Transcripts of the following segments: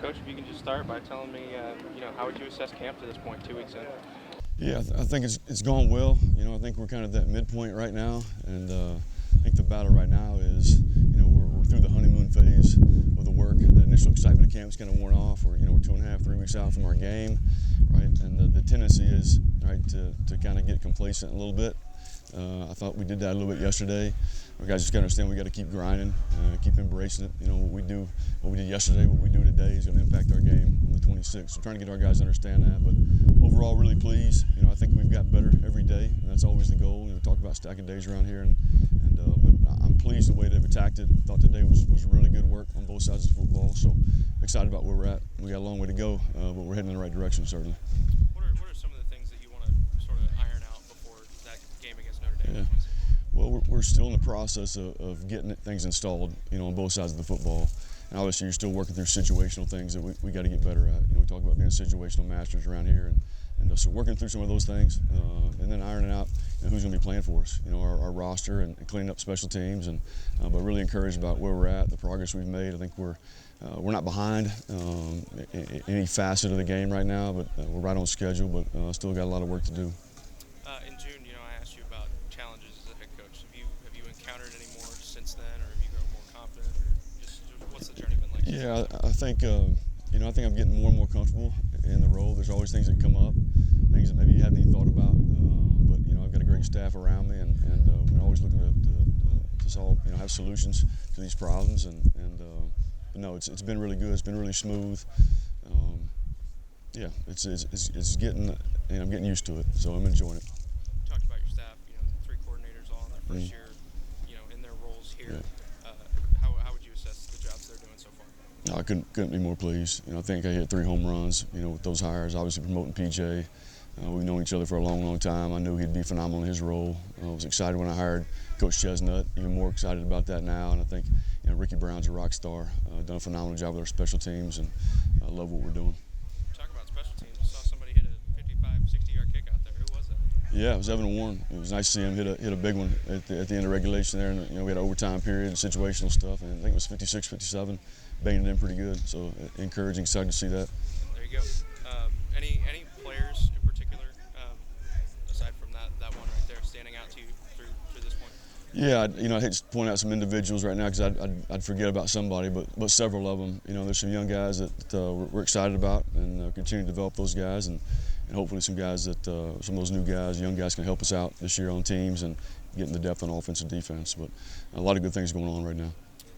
Coach, if you can just start by telling me, how would you assess camp to this point, 2 weeks in? Yeah, I think it's gone well. I think we're kind of at that midpoint right now, and I think the battle right now is, we're through the honeymoon phase of the work. The initial excitement of camp's kind of worn off. We're 2.5, 3 weeks out from our game, right? And the tendency is, right, to kind of get complacent a little bit. I thought we did that a little bit yesterday. Our guys just got to understand we got to keep grinding, keep embracing it. What we did yesterday, what we do today is going to impact our game on the 26th. So trying to get our guys to understand that. But overall, really pleased. I think we've got better every day, and that's always the goal. We talk about stacking days around here, but I'm pleased the way they've attacked it. I thought today was really good work on both sides of the football. So excited about where we're at. We got a long way to go, but we're heading in the right direction, certainly. What are some of the things that you want to sort of iron out before that game against Notre Dame? Yeah. Well, we're still in the process of getting things installed, on both sides of the football. And obviously, you're still working through situational things that we got to get better at. We talk about being situational masters around here, and so working through some of those things, and then ironing out who's going to be playing for us. Our roster and cleaning up special teams, but really encouraged about where we're at, the progress we've made. I think we're not behind any facet of the game right now, but we're right on schedule. But still got a lot of work to do. In June, I asked you about challenges as a head coach. Have you encountered any more since then, or have you grown more confident, or just what's the journey been like? Yeah, I think I think I'm getting more and more comfortable in the role. There's always things that come up, things that maybe you hadn't even thought about. But I've got a great staff around me, and we're always looking to solve, have solutions to these problems. But no, it's been really good. It's been really smooth. Yeah, it's getting, I'm getting used to it, so I'm enjoying it. You talked about your staff, 3 coordinators all in their first year, in their roles here. Yeah. How would you assess the jobs they're doing so far? No, I couldn't be more pleased. I think I hit 3 home runs, with those hires. Obviously promoting PJ. We've known each other for a long, long time. I knew he'd be phenomenal in his role. I was excited when I hired Coach Chestnut, even more excited about that now. And I think Ricky Brown's a rock star. Done a phenomenal job with our special teams, and I love what we're doing. Talk about special teams. I saw somebody hit a 55, 60-yard kick out there. Who was that? Yeah, it was Evan Warren. It was nice to see him hit a big one at the end of regulation there. And we had an overtime period and situational stuff, and I think it was 56, 57. Banged it in pretty good. So encouraging, excited to see that. There you go. Any players in particular, aside from that one right there, standing out to you through this point? Yeah, I hate to point out some individuals right now because I'd forget about somebody, but several of them. There's some young guys that we're excited about, and continue to develop those guys, and hopefully some guys that some of those new guys, young guys, can help us out this year on teams and getting the depth on offense and defense. But a lot of good things going on right now.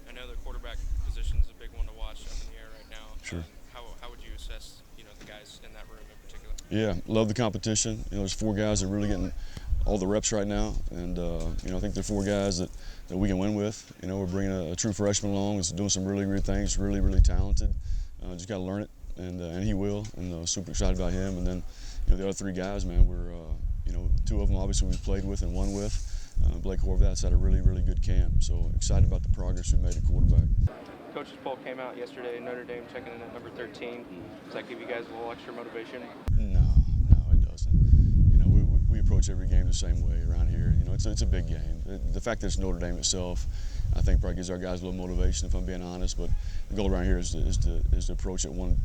I know the quarterback position's a big one to watch up in the air right now. Sure. How would you assess the guys in that room in particular? Yeah, love the competition. There's 4 guys that are really getting all the reps right now, and I think they're 4 guys that we can win with. We're bringing a true freshman along who's doing some really good things, really, really talented. Just got to learn it, and he will, and super excited about him. And then the other 3 guys, man, we're 2 of them obviously we've played with and won with. Blake Horvath's had a really, really good camp, so excited about the progress we've made at quarterback. Coach's poll came out yesterday. Notre Dame checking in at number 13. Does that give you guys a little extra motivation? No, it doesn't. We approach every game the same way around here. It's a big game. The fact that it's Notre Dame itself, I think probably gives our guys a little motivation, if I'm being honest. But the goal around here is to approach it one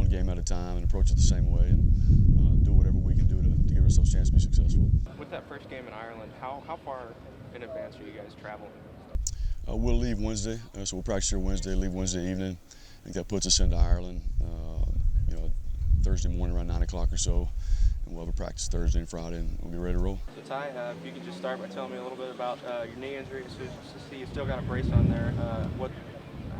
game at a time and approach it the same way, and do whatever we can do to give ourselves a chance to be successful. With that first game in Ireland, how far in advance are you guys traveling? We'll leave Wednesday, so we'll practice here Wednesday, leave Wednesday evening. I think that puts us into Ireland, Thursday morning around 9 o'clock or so. And we'll have a practice Thursday and Friday, and we'll be ready to roll. So Tai, if you could just start by telling me a little bit about your knee injury. So see you still got a brace on there.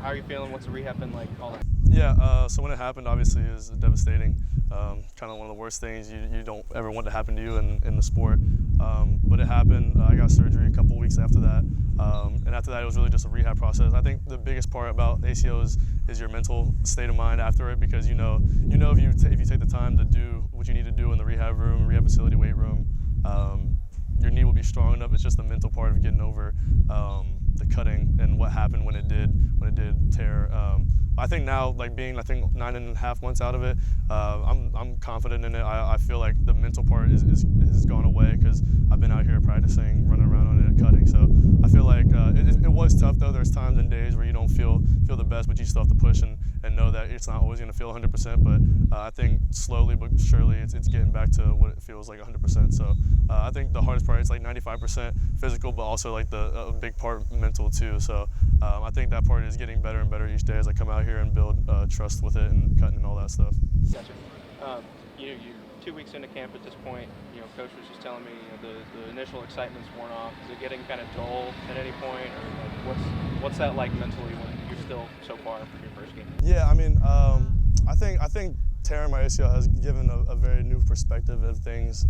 How are you feeling? What's the rehab been like? All that. Yeah, so when it happened, obviously it was devastating. Kind of one of the worst things you don't ever want to happen to you in the sport. But it happened. I got surgery a couple weeks after that. And after that, it was really just a rehab process. I think the biggest part about ACL is your mental state of mind after it, because if you take the time to do what you need to do in the rehab room, rehab facility, weight room, your knee will be strong enough. It's just the mental part of getting over the cutting and what happened when it did tear. I think now, being 9.5 months out of it, I'm confident in it. I feel like the mental part has gone away because I've been out here practicing, running around on it started cutting. So I feel like it was tough though. There's times and days where you don't feel the best, but you still have to push and know that it's not always going to feel 100%. But I think slowly but surely it's getting back to what it feels like 100%. So I think the hardest part is like 95% physical, but also like a big part mental too. So I think that part is getting better and better each day as I come out here and build trust with it and cutting and all that stuff. Gotcha. You're 2 weeks into camp at this point. Coach was just telling me the initial excitement's worn off. Is it getting kind of dull at any point, or like what's that like mentally when you're still so far from your first game? Yeah, I mean, I think tearing my ACL has given a very new perspective of things.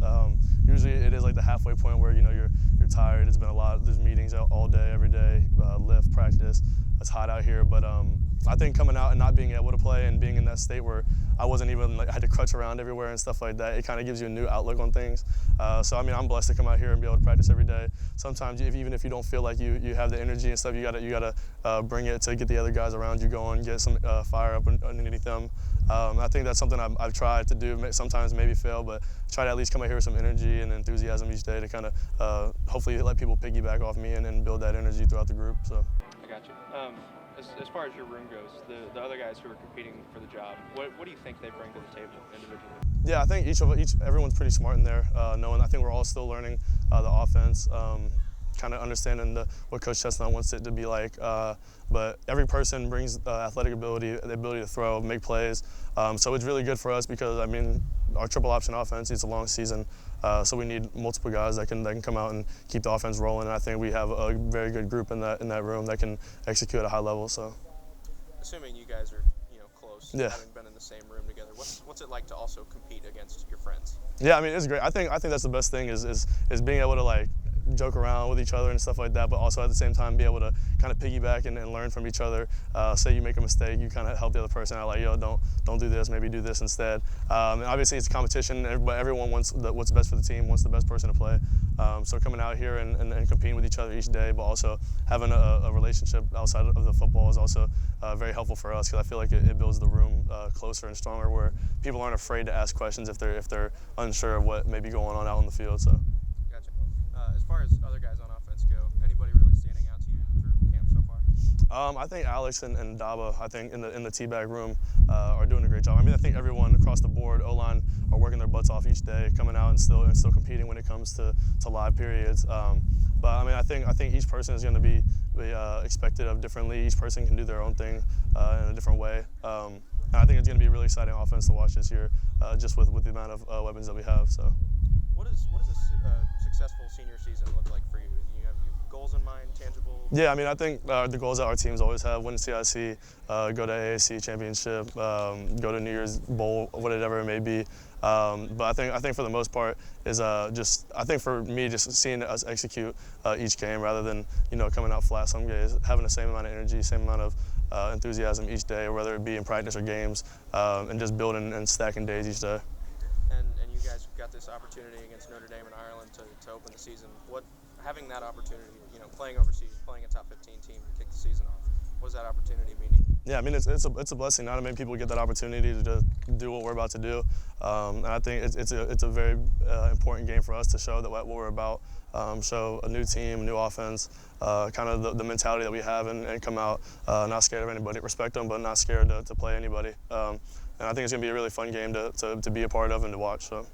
Usually it is like the halfway point where you're tired. It's been a lot. There's meetings all day, every day, lift, practice. It's hot out here, but I think coming out and not being able to play and being in that state where I wasn't even I had to crutch around everywhere and stuff like that, it kind of gives you a new outlook on things. So I mean, I'm blessed to come out here and be able to practice every day. Sometimes even if you don't feel like you have the energy and stuff, you gotta bring it to get the other guys around you going, get some fire up underneath them. I think that's something I've tried to do. Sometimes maybe fail, but try to at least come out here with some energy and enthusiasm each day to kind of hopefully let people piggyback off me and build that energy throughout the group. So. I got you. As far as your room goes, the other guys who are competing for the job, what do you think they bring to the table individually? Yeah, I think everyone's pretty smart in there. I think we're all still learning the offense, kind of understanding what Coach Chestnut wants it to be like. But every person brings athletic ability, the ability to throw, make plays. So it's really good for us because I mean, our triple option offense, it's a long season, so we need multiple guys that can come out and keep the offense rolling. And I think we have a very good group in that room that can execute at a high level. So, assuming you guys are close, yeah, having been in the same room together, what's it like to also compete against your friends? Yeah, I mean it's great. I think that's the best thing is being able to like joke around with each other and stuff like that, but also at the same time be able to kind of piggyback and learn from each other. Say you make a mistake, you kind of help the other person out, like, yo, don't do this, maybe do this instead. And obviously it's a competition, but everyone wants what's best for the team, wants the best person to play. So coming out here and competing with each other each day, but also having a relationship outside of the football is also very helpful for us, because I feel like it builds the room closer and stronger, where people aren't afraid to ask questions if they're unsure of what may be going on out on the field. So. As far as other guys on offense go, anybody really standing out to you through camp so far? I think Alex and Daba, I think in the teabag room, are doing a great job. I mean, I think everyone across the board, O-line, are working their butts off each day, coming out and still competing when it comes to live periods. But I mean, I think each person is going to be expected of differently. Each person can do their own thing in a different way. And I think it's going to be a really exciting offense to watch this year, just with the amount of weapons that we have. So. What does a successful senior season look like for you? Do you have goals in mind, tangible? Yeah, I mean, I think the goals that our teams always have: win CIC, go to AAC championship, go to New Year's Bowl, whatever it may be. But I think for the most part is I think for me, just seeing us execute each game rather than coming out flat some days, having the same amount of energy, same amount of enthusiasm each day, whether it be in practice or games, and just building and stacking days each day. And you guys got this opportunity against Notre Dame in Ireland to open the season. Having that opportunity, playing overseas, playing a top 15 team to kick the season off, what does that opportunity mean to you? Yeah, I mean it's a blessing. Not many people get that opportunity to do what we're about to do, and I think it's a very important game for us to show that what we're about. Show a new team, new offense, kind of the mentality that we have, and come out not scared of anybody. Respect them, but not scared to play anybody. And I think it's going to be a really fun game to be a part of and to watch. So.